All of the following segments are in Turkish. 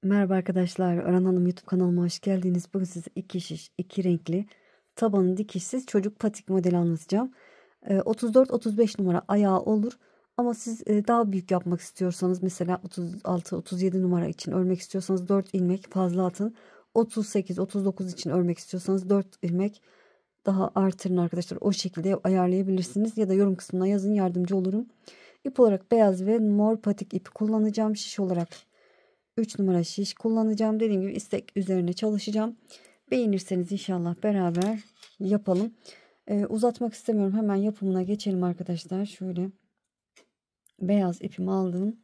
Merhaba arkadaşlar, Ören Hanım YouTube kanalıma hoş geldiniz. Bugün size iki şiş, iki renkli, tabanı dikişsiz çocuk patik modeli anlatacağım. 34-35 numara ayağı olur ama siz daha büyük yapmak istiyorsanız, mesela 36-37 numara için örmek istiyorsanız 4 ilmek fazla atın. 38-39 için örmek istiyorsanız 4 ilmek daha artırın arkadaşlar. O şekilde ayarlayabilirsiniz ya da yorum kısmına yazın, yardımcı olurum. İp olarak beyaz ve mor patik ipi kullanacağım. Şiş olarak 3 numara şiş kullanacağım. Dediğim gibi istek üzerine çalışacağım. Beğenirseniz inşallah beraber yapalım. Uzatmak istemiyorum. Hemen yapımına geçelim arkadaşlar. Şöyle beyaz ipimi aldım.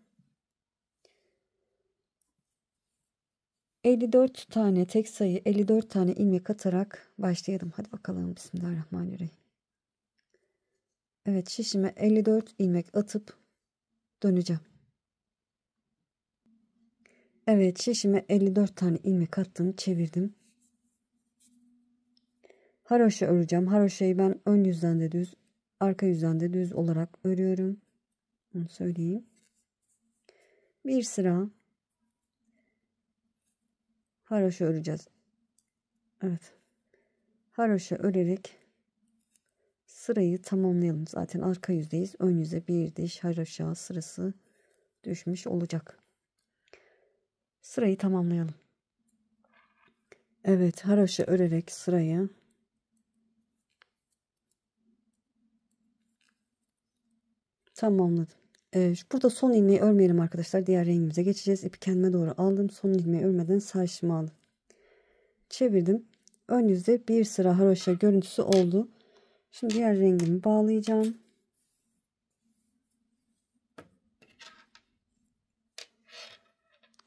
54 tane tek sayı 54 tane ilmek atarak başlayalım. Hadi bakalım. Bismillahirrahmanirrahim. Evet, şişime 54 ilmek atıp döneceğim. Evet, şişime 54 tane ilmek attım, çevirdim. Haroşa öreceğim. Haroşayı ben ön yüzden de düz, arka yüzden de düz olarak örüyorum. Onu söyleyeyim. Bir sıra haroşa öreceğiz. Evet. Haroşa örerek sırayı tamamlayalım. Zaten arka yüzdeyiz. Ön yüze bir diş haroşa sırası düşmüş olacak. Sırayı tamamlayalım. Evet, haroşa örerek sırayı tamamladım. Burada son ilmeği örmeyelim arkadaşlar. Diğer rengimize geçeceğiz. İpi kendime doğru aldım. Son ilmeği örmeden sağ şişimi aldım. Çevirdim. Ön yüzde bir sıra haroşa görüntüsü oldu. Şimdi diğer rengimi bağlayacağım.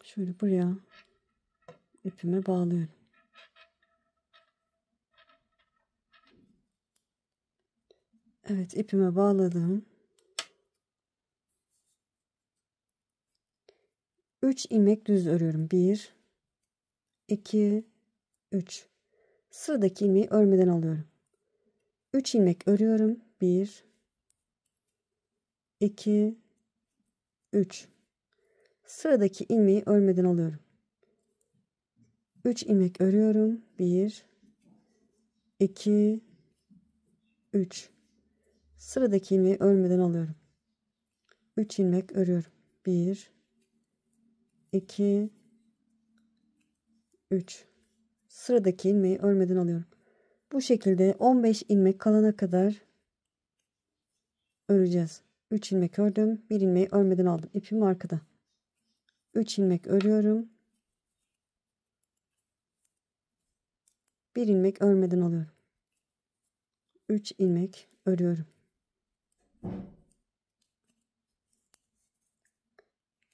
Şöyle buraya ipimi bağlıyorum. Evet, ipime bağladım. 3 ilmek düz örüyorum. 1 2 3. Sıradaki ilmeği örmeden alıyorum. 3 ilmek örüyorum. 1 2 3. Sıradaki ilmeği örmeden alıyorum. 3 ilmek örüyorum. 1 2 3. Sıradaki ilmeği örmeden alıyorum. 3 ilmek örüyorum. 1 2 3. Sıradaki ilmeği örmeden alıyorum. Bu şekilde 15 ilmek kalana kadar öreceğiz. 3 ilmek ördüm. 1 ilmeği örmeden aldım. İpim arkada. 3 ilmek örüyorum. 1 ilmek örmeden alıyorum. 3 ilmek örüyorum.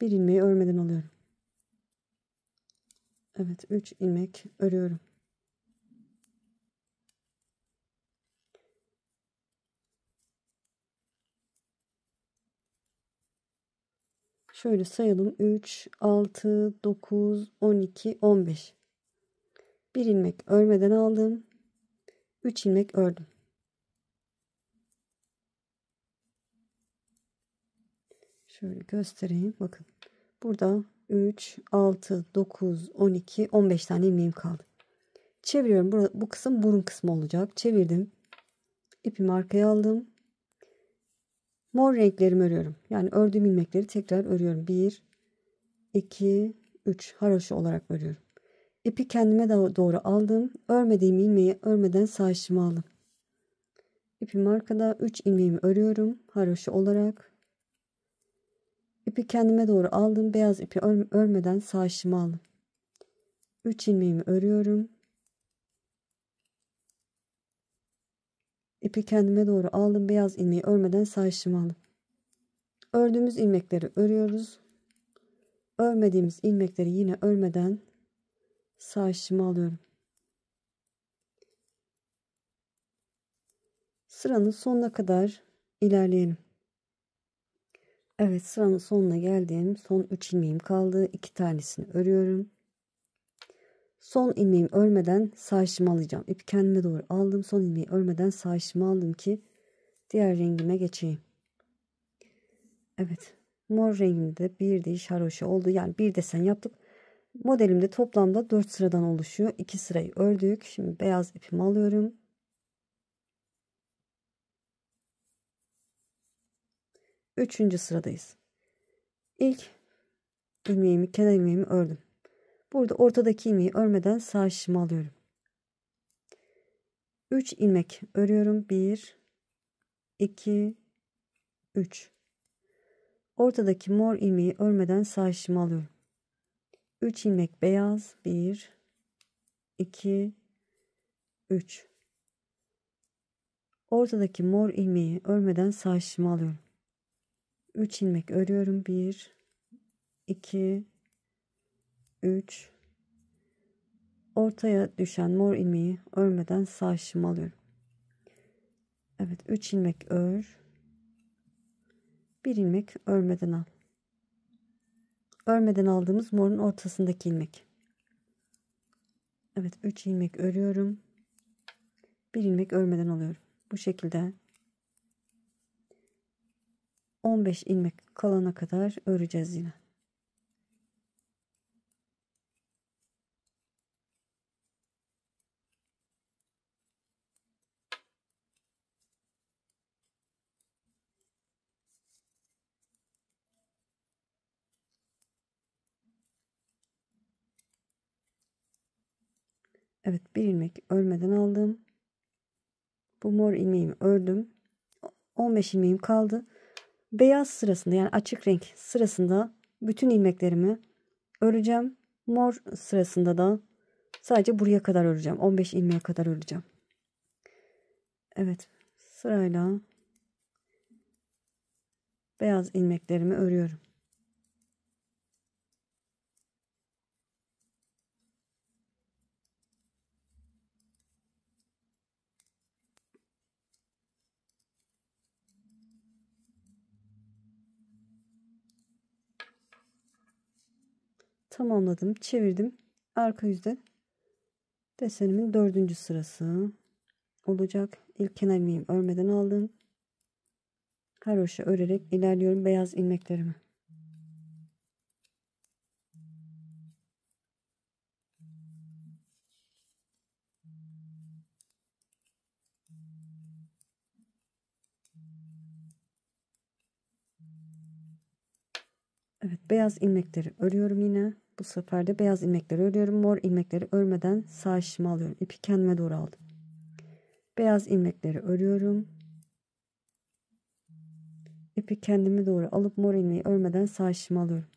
1 ilmeği örmeden alıyorum. Evet, 3 ilmek örüyorum. Şöyle sayalım. 3, 6, 9, 12, 15. 1 ilmek örmeden aldım. 3 ilmek ördüm. Şöyle göstereyim. Bakın. Burada 3, 6, 9, 12, 15 tane ilmeğim kaldı. Çeviriyorum. Bu kısım burun kısmı olacak. Çevirdim. İpimi arkaya aldım. Mor renklerimi örüyorum. Yani ördüğüm ilmekleri tekrar örüyorum. 1, 2, 3 haroşa olarak örüyorum. İpi kendime doğru aldım. Örmediğim ilmeği örmeden sağ şişime aldım. İpim arkada. 3 ilmeğimi örüyorum. Haroşa olarak. İpi kendime doğru aldım. Beyaz ipi örmeden sağ şişime aldım. 3 ilmeğimi örüyorum. İpi kendime doğru aldım. Beyaz ilmeği örmeden sağ şişime aldım. Ördüğümüz ilmekleri örüyoruz. Örmediğimiz ilmekleri yine örmeden sağ şişime alıyorum. Sıranın sonuna kadar ilerleyelim. Evet, sıranın sonuna geldim. Son 3 ilmeğim kaldı. 2 tanesini örüyorum. Son ilmeğimi örmeden sağ şişime alacağım. İpi kendime doğru aldım. Son ilmeği örmeden sağ şişime aldım ki diğer rengime geçeyim. Evet, mor rengimde bir diş haroşa oldu. Yani bir desen yaptık. Modelimde toplamda 4 sıradan oluşuyor. 2 sırayı ördük. Şimdi beyaz ipimi alıyorum. Üçüncü sıradayız. İlk ilmeğimi, kenar ilmeğimi ördüm. Burada ortadaki ilmeği örmeden sağ şişimi alıyorum. 3 ilmek örüyorum. 1 2 3. Ortadaki mor ilmeği örmeden sağ şişimi alıyorum. 3 ilmek beyaz. 1 2 3. Ortadaki mor ilmeği örmeden sağ şişimi alıyorum. 3 ilmek örüyorum. 1 2 3. Ortaya düşen mor ilmeği örmeden sağ şişimi alıyorum. Evet, 3 ilmek ör. 1 ilmek örmeden al. Örmeden aldığımız morun ortasındaki ilmek. Evet, 3 ilmek örüyorum. 1 ilmek örmeden alıyorum. Bu şekilde 15 ilmek kalana kadar öreceğiz yine. Evet, 1 ilmek örmeden aldım. Bu mor ilmeğimi ördüm. 15 ilmeğim kaldı. Beyaz sırasında, yani açık renk sırasında bütün ilmeklerimi öreceğim. Mor sırasında da sadece buraya kadar öreceğim. 15 ilmeğe kadar öreceğim. Evet, sırayla beyaz ilmeklerimi örüyorum. Tamamladım, çevirdim. Arka yüzde desenimin 4. sırası olacak. İlk kenar ilmeğimi örmeden aldım. Haroşa örerek ilerliyorum beyaz ilmeklerimi. Evet, beyaz ilmekleri örüyorum yine. Bu sefer de beyaz ilmekleri örüyorum. Mor ilmekleri örmeden sağ şişimi alıyorum. İpi kendime doğru aldım. Beyaz ilmekleri örüyorum. İpi kendime doğru alıp mor ilmeği örmeden sağ şişimi alıyorum.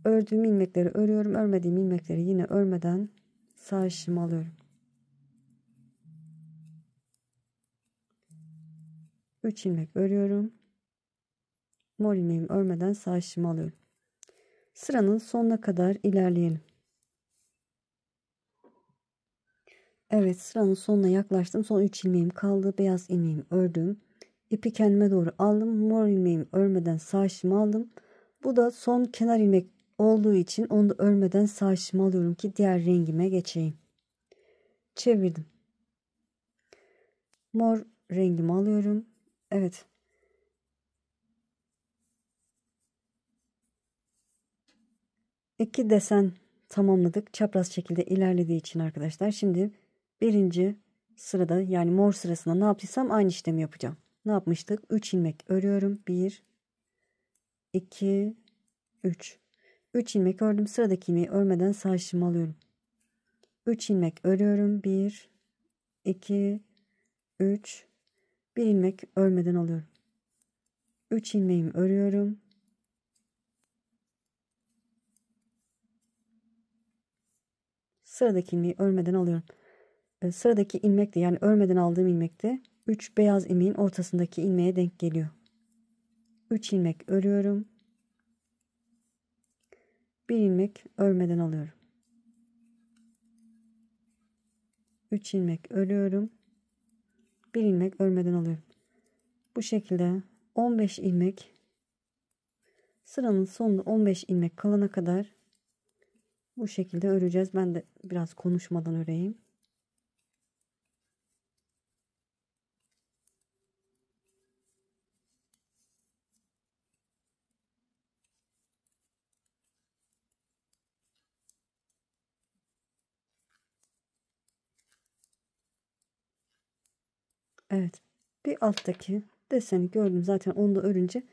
Ördüğüm ilmekleri örüyorum. Örmediğim ilmekleri yine örmeden sağ şişimi alıyorum. 3 ilmek örüyorum. Mor ilmeğimi örmeden sağ şişimi alıyorum. Sıranın sonuna kadar ilerleyelim. Evet, sıranın sonuna yaklaştım. Son 3 ilmeğim kaldı. Beyaz ilmeğimi ördüm. İpi kendime doğru aldım. Mor ilmeğimi örmeden sağ şişimi aldım. Bu da son kenar ilmek olduğu için onu da örmeden sağ şişimi alıyorum ki diğer rengime geçeyim. Çevirdim. Mor rengimi alıyorum. Evet. İki desen tamamladık. Çapraz şekilde ilerlediği için arkadaşlar. Şimdi birinci sırada, yani mor sırasında ne yaptıysam aynı işlemi yapacağım. Ne yapmıştık? 3 ilmek örüyorum. 1 2 3. 3 ilmek ördüm. Sıradaki ilmeği örmeden sağ şişimi alıyorum. 3 ilmek örüyorum. 1 2 3. 1 ilmek örmeden alıyorum. 3 ilmeğimi örüyorum. Sıradaki ilmeği örmeden alıyorum. Sıradaki ilmek de, yani örmeden aldığım ilmek de 3 beyaz ilmeğin ortasındaki ilmeğe denk geliyor. 3 ilmek örüyorum. 1 ilmek örmeden alıyorum. 3 ilmek örüyorum. 1 ilmek örmeden alıyorum. Bu şekilde 15 ilmek, sıranın sonunda 15 ilmek kalana kadar bu şekilde öreceğiz. Ben de biraz konuşmadan öreyim. Evet. Bir alttaki deseni gördüm. Zaten onu da örünce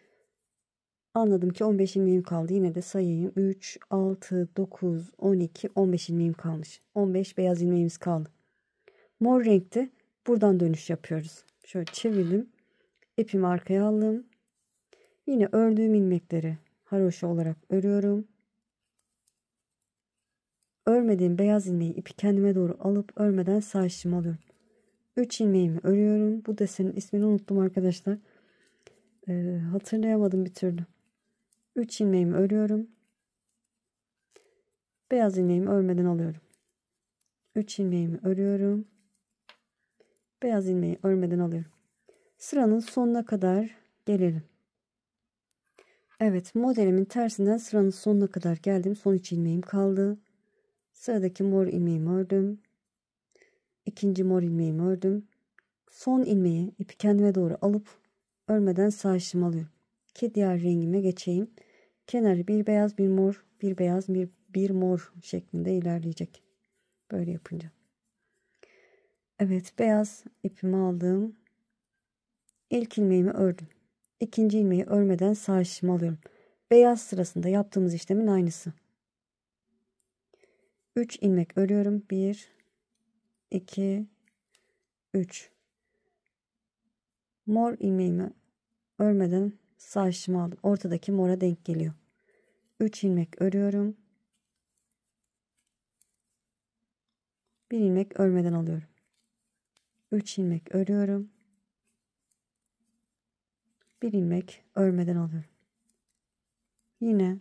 anladım ki 15 ilmeğim kaldı. Yine de sayayım. 3, 6, 9, 12, 15 ilmeğim kalmış. 15 beyaz ilmeğimiz kaldı. Mor renkte buradan dönüş yapıyoruz. Şöyle çevirdim. İpimi arkaya aldım. Yine ördüğüm ilmekleri haroşa olarak örüyorum. Örmediğim beyaz ilmeği ipi kendime doğru alıp örmeden sağ şişimi alıyorum. 3 ilmeğimi örüyorum. Bu desenin ismini unuttum arkadaşlar. Hatırlayamadım bir türlü. 3 ilmeğimi örüyorum. Beyaz ilmeğimi örmeden alıyorum. 3 ilmeğimi örüyorum. Beyaz ilmeği örmeden alıyorum. Sıranın sonuna kadar gelelim. Evet, modelimin tersinden sıranın sonuna kadar geldim. Son 3 ilmeğim kaldı. Sıradaki mor ilmeğimi ördüm. İkinci mor ilmeğimi ördüm. Son ilmeği ipi kendime doğru alıp örmeden sağ şişimi alıyorum. Ki diğer rengime geçeyim. Kenarı bir beyaz bir mor, bir beyaz bir mor şeklinde ilerleyecek. Böyle yapınca. Evet, beyaz ipimi aldım. İlk ilmeğimi ördüm. İkinci ilmeği örmeden sağ şişimi alıyorum. Beyaz sırasında yaptığımız işlemin aynısı. 3 ilmek örüyorum. 1, 2, 3. Mor ilmeğimi örmeden sağ şişimi aldım. Ortadaki mora denk geliyor. 3 ilmek örüyorum. 1 ilmek örmeden alıyorum. 3 ilmek örüyorum. 1 ilmek örmeden alıyorum. Yine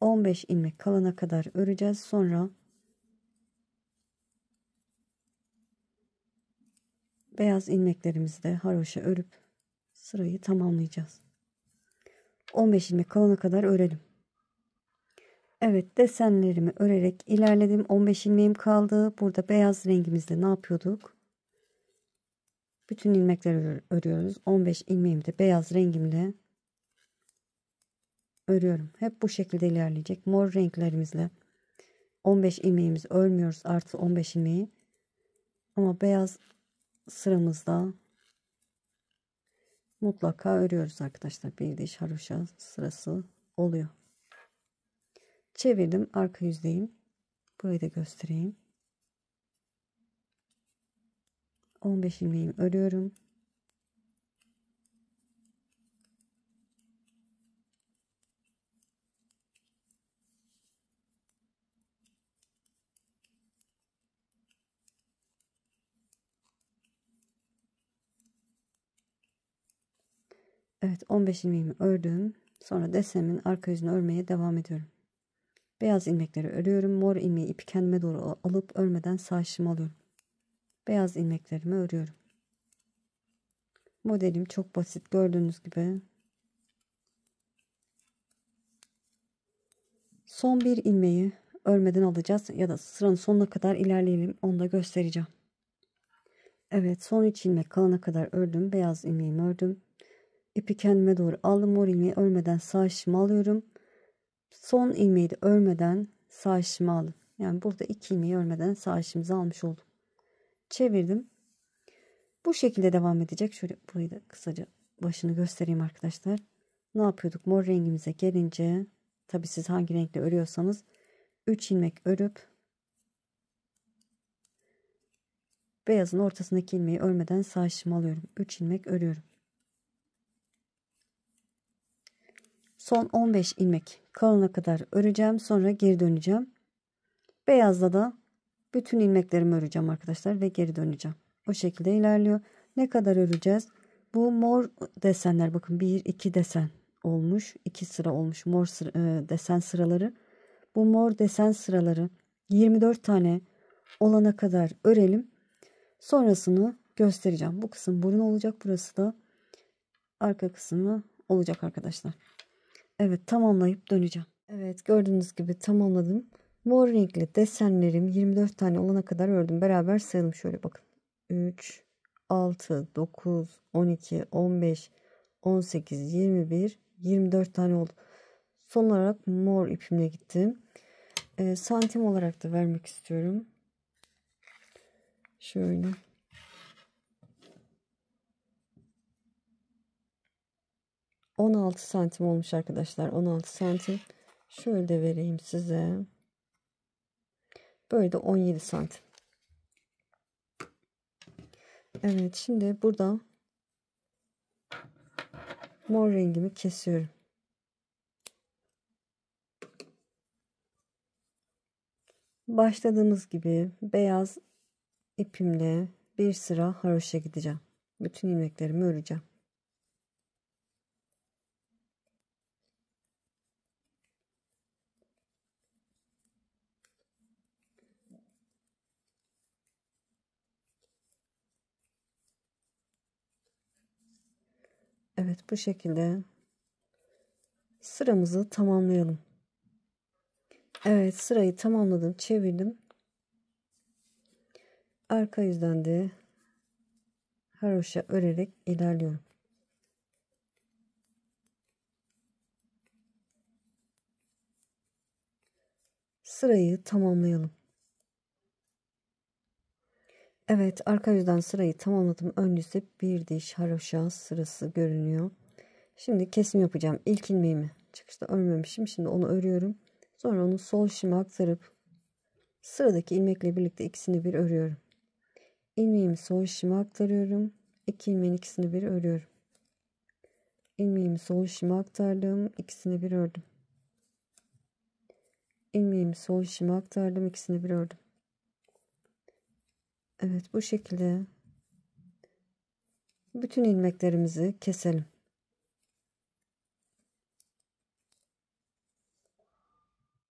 15 ilmek kalana kadar öreceğiz. Sonra beyaz ilmeklerimizi de haroşa örüp sırayı tamamlayacağız. 15 ilmek kalana kadar örelim. Evet, desenlerimi örerek ilerledim. 15 ilmeğim kaldı. Burada beyaz rengimizle ne yapıyorduk? Bütün ilmekleri örüyoruz. 15 ilmeğimi de beyaz rengimle örüyorum. Hep bu şekilde ilerleyecek. Mor renklerimizle 15 ilmeğimizi örmüyoruz. Artı 15 ilmeği. Ama beyaz sıramızda mutlaka örüyoruz arkadaşlar. Bir diş haroşa sırası oluyor. Çevirdim. Arka yüzdeyim. Burayı da göstereyim. 15 ilmeğimi örüyorum. Evet, 15 ilmeğimi ördüm. Sonra desenimin arka yüzünü örmeye devam ediyorum. Beyaz ilmekleri örüyorum. Mor ilmeği ipi kendime doğru alıp örmeden sağ şişimi alıyorum. Beyaz ilmeklerimi örüyorum. Modelim çok basit, gördüğünüz gibi. Son bir ilmeği örmeden alacağız ya da sıranın sonuna kadar ilerleyelim. Onu da göstereceğim. Evet, son 3 ilmek kalana kadar ördüm. Beyaz ilmeğimi ördüm. İpi kendime doğru aldım. Mor ilmeği örmeden sağ şişimi alıyorum. Son ilmeği de örmeden sağ şişimi aldım. Yani burada 2 ilmeği örmeden sağ şişimizi almış oldum. Çevirdim. Bu şekilde devam edecek. Şöyle burayı da kısaca başını göstereyim arkadaşlar. Ne yapıyorduk? Mor rengimize gelince, tabi siz hangi renkle örüyorsanız 3 ilmek örüp beyazın ortasındaki ilmeği örmeden sağ şişimi alıyorum. 3 ilmek örüyorum. Son 15 ilmek kalana kadar öreceğim. Sonra geri döneceğim. Beyazla da bütün ilmeklerimi öreceğim arkadaşlar ve geri döneceğim. O şekilde ilerliyor. Ne kadar öreceğiz? Bu mor desenler, bakın 1-2 desen olmuş. 2 sıra olmuş mor desen sıraları. Bu mor desen sıraları 24 tane olana kadar örelim. Sonrasını göstereceğim. Bu kısım burun olacak. Burası da arka kısmı olacak arkadaşlar. Evet, tamamlayıp döneceğim. Evet, gördüğünüz gibi tamamladım. Mor renkli desenlerim 24 tane olana kadar ördüm. Beraber sayalım şöyle bakın. 3, 6, 9, 12, 15, 18, 21, 24 tane oldu. Son olarak mor ipimle gittim. Santim olarak da vermek istiyorum. Şöyle. 16 santim olmuş arkadaşlar. 16 santim. Şöyle de vereyim size. Böyle de 17 santim. Evet, şimdi burada mor rengimi kesiyorum. Başladığımız gibi beyaz ipimle bir sıra haroşa gideceğim. Bütün ilmeklerimi öreceğim. Evet, bu şekilde sıramızı tamamlayalım. Evet, sırayı tamamladım, çevirdim. Arka yüzden de haroşa örerek ilerliyorum. Sırayı tamamlayalım. Evet, arka yüzden sırayı tamamladım. Ön yüzde bir diş haroşa sırası görünüyor. Şimdi kesim yapacağım. İlk ilmeğimi çıkışta örmemişim. Şimdi onu örüyorum. Sonra onu sol şişime aktarıp sıradaki ilmekle birlikte ikisini bir örüyorum. İlmeğimi sol şişime aktarıyorum. İki ilmeğin ikisini bir örüyorum. İlmeğimi sol şişime aktardım. İkisini bir ördüm. İlmeğimi sol şişime aktardım. İkisini bir ördüm. Evet, bu şekilde bütün ilmeklerimizi keselim.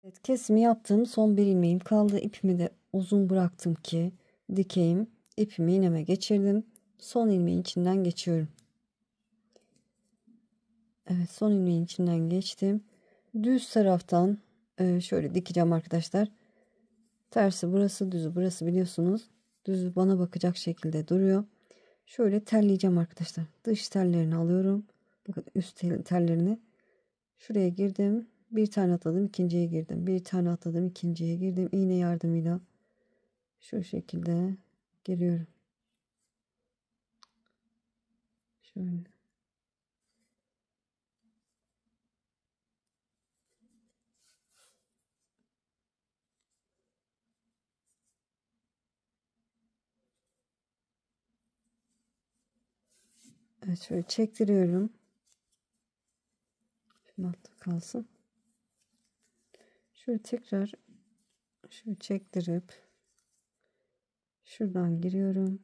Evet, kesimi yaptım. Son bir ilmeğim kaldı. İpimi de uzun bıraktım ki dikeyim. İpimi iğneme geçirdim. Son ilmeğin içinden geçiyorum. Evet, son ilmeğin içinden geçtim. Düz taraftan şöyle dikeceğim arkadaşlar. Tersi burası, düzü burası, biliyorsunuz. Düzü bana bakacak şekilde duruyor. Şöyle telleyeceğim arkadaşlar. Dış tellerini alıyorum. Bakın üst tellerini. Şuraya girdim. Bir tane atladım, ikinciye girdim. Bir tane atladım, ikinciye girdim. İğne yardımıyla şu şekilde giriyorum. Şöyle. Evet, şöyle çektiriyorum. Şimdi altta kalsın. Şöyle tekrar şöyle çektirip şuradan giriyorum.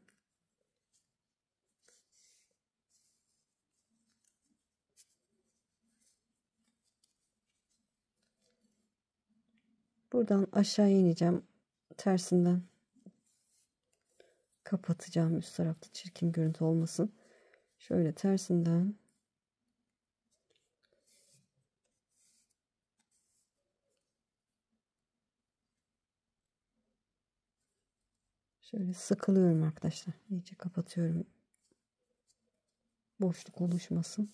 Buradan aşağı ineceğim. Tersinden kapatacağım, üst tarafta çirkin görüntü olmasın. Şöyle tersinden şöyle sıkılıyorum arkadaşlar. İyice kapatıyorum. Boşluk oluşmasın.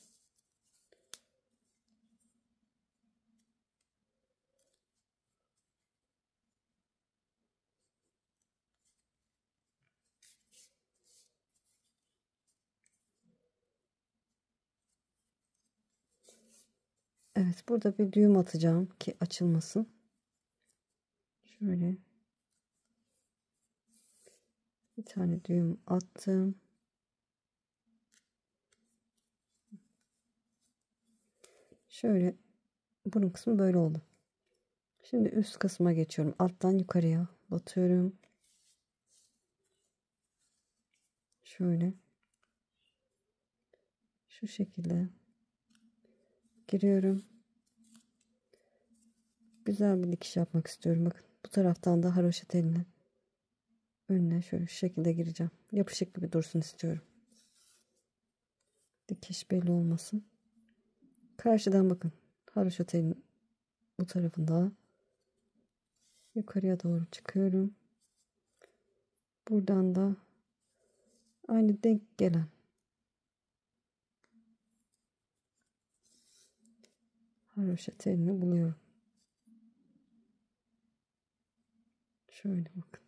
Evet, burada bir düğüm atacağım ki açılmasın. Şöyle bir tane düğüm attım. Şöyle bunun kısmı böyle oldu. Şimdi üst kısma geçiyorum. Alttan yukarıya batıyorum. Şöyle şu şekilde giriyorum. Güzel bir dikiş yapmak istiyorum. Bakın bu taraftan da haroşa teline önüne şöyle şu şekilde gireceğim. Yapışık gibi dursun istiyorum. Dikiş belli olmasın. Karşıdan bakın. Haroşa telin bu tarafında yukarıya doğru çıkıyorum. Buradan da aynı denk gelen haroşa telini buluyorum. Şöyle bakın.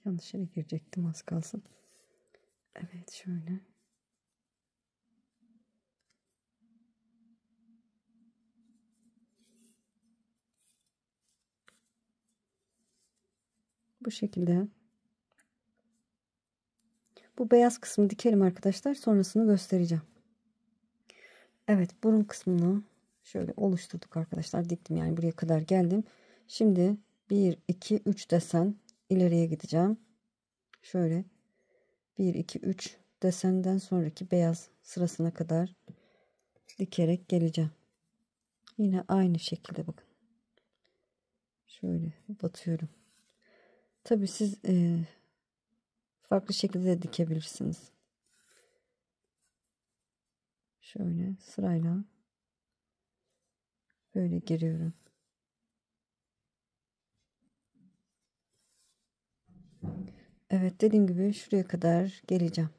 Yanlış yere girecektim, az kalsın. Evet, şöyle. Bu şekilde. Bu beyaz kısmı dikelim arkadaşlar. Sonrasını göstereceğim. Evet, burun kısmını şöyle oluşturduk arkadaşlar. Diktim, yani buraya kadar geldim. Şimdi 1 2 3 desen ileriye gideceğim. Şöyle 1 2 3 desenden sonraki beyaz sırasına kadar dikerek geleceğim. Yine aynı şekilde bakın. Şöyle batıyorum. Tabii siz farklı şekilde de dikebilirsiniz. Şöyle sırayla böyle giriyorum. Evet, dediğim gibi şuraya kadar geleceğim.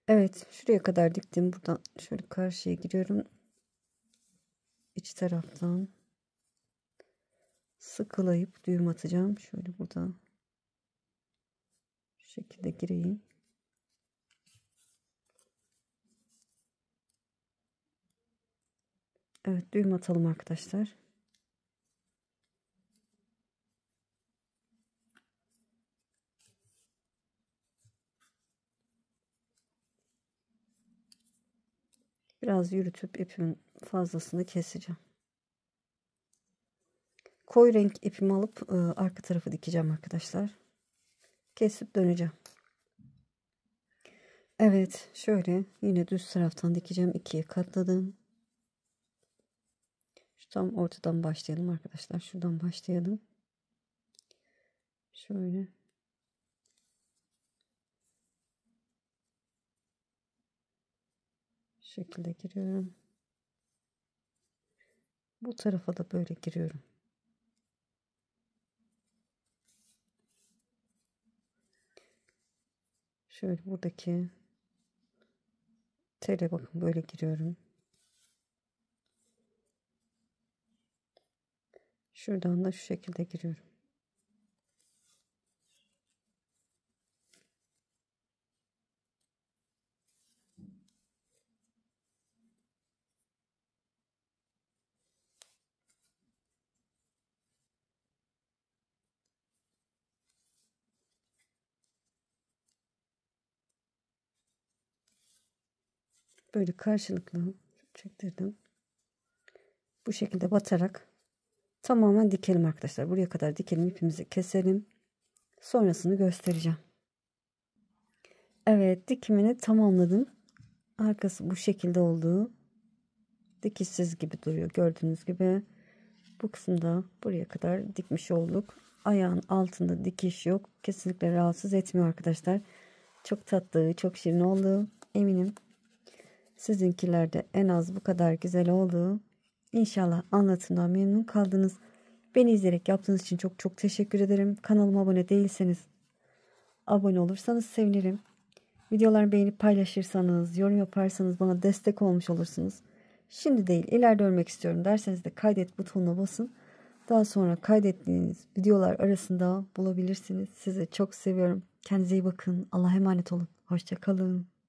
Evet, şuraya kadar diktim. Buradan şöyle karşıya giriyorum. İç taraftan sıkılayıp düğüm atacağım. Şöyle buradan şu şekilde gireyim. Evet, düğüm atalım arkadaşlar. Biraz yürütüp ipin fazlasını keseceğim. Koyu renk ipimi alıp arka tarafı dikeceğim arkadaşlar. Kesip döneceğim. Evet, şöyle yine düz taraftan dikeceğim. 2'ye katladım. Şu tam ortadan başlayalım arkadaşlar. Şuradan başlayalım. Şöyle. Şu şekilde giriyorum. Bu tarafa da böyle giriyorum. Şöyle buradaki tele bakın, böyle giriyorum. Şuradan da şu şekilde giriyorum. Böyle karşılıklı çektirdim. Bu şekilde batarak tamamen dikelim arkadaşlar. Buraya kadar dikelim, ipimizi keselim. Sonrasını göstereceğim. Evet, dikimini tamamladım. Arkası bu şekilde oldu. Dikişsiz gibi duruyor, gördüğünüz gibi. Bu kısımda buraya kadar dikmiş olduk. Ayağın altında dikiş yok. Kesinlikle rahatsız etmiyor arkadaşlar. Çok tatlı, çok şirin oldu. Eminim sizinkiler de en az bu kadar güzel oldu. İnşallah anlatımdan memnun kaldınız. Beni izleyerek yaptığınız için çok çok teşekkür ederim. Kanalıma abone değilseniz abone olursanız sevinirim. Videolarımı beğenip paylaşırsanız, yorum yaparsanız bana destek olmuş olursunuz. Şimdi değil, ileride örmek istiyorum derseniz de kaydet butonuna basın. Daha sonra kaydettiğiniz videolar arasında bulabilirsiniz. Sizi çok seviyorum. Kendinize iyi bakın. Allah'a emanet olun. Hoşça kalın.